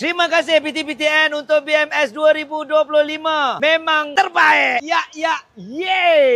Terima kasih PTPTN untuk BMS 2025. Memang terbaik. Ya, yeay.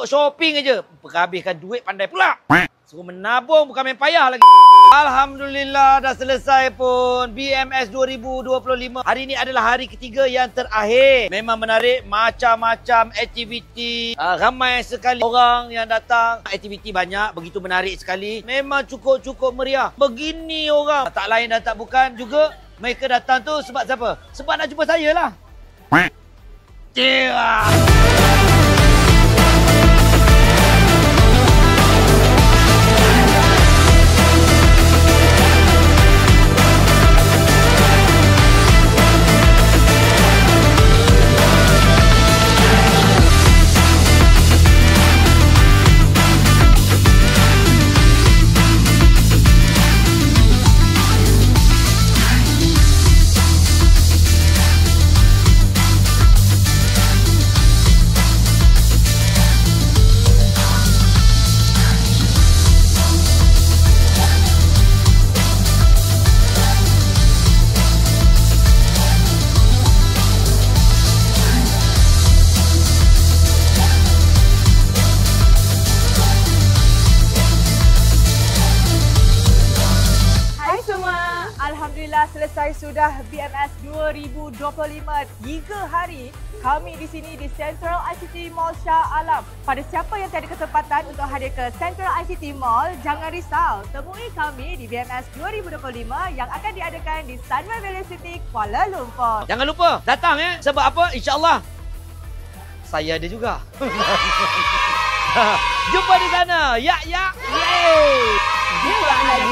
Shopping aja, habiskan duit pandai pula. Suruh menabung bukan main payah lagi. Alhamdulillah dah selesai pun BMS 2025. Hari ini adalah hari ketiga yang terakhir. Memang menarik, macam-macam aktiviti. Ramai sekali orang yang datang. Aktiviti banyak, begitu menarik sekali. Memang cukup-cukup meriah. Begini orang, tak lain dan tak bukan juga. Mereka datang tu sebab siapa? Sebab nak jumpa saya lah. Cira. Selesai sudah BMS 2025. 3 hari kami di sini di Central ICT Mall Shah Alam. Pada siapa yang tiada kesempatan untuk hadir ke Central ICT Mall, jangan risau. Temui kami di BMS 2025 yang akan diadakan di Sunway Valley City, Kuala Lumpur. Jangan lupa datang ya. Sebab apa? InsyaAllah saya ada juga. Jumpa di sana. Ya. Yeay. Dia anda yang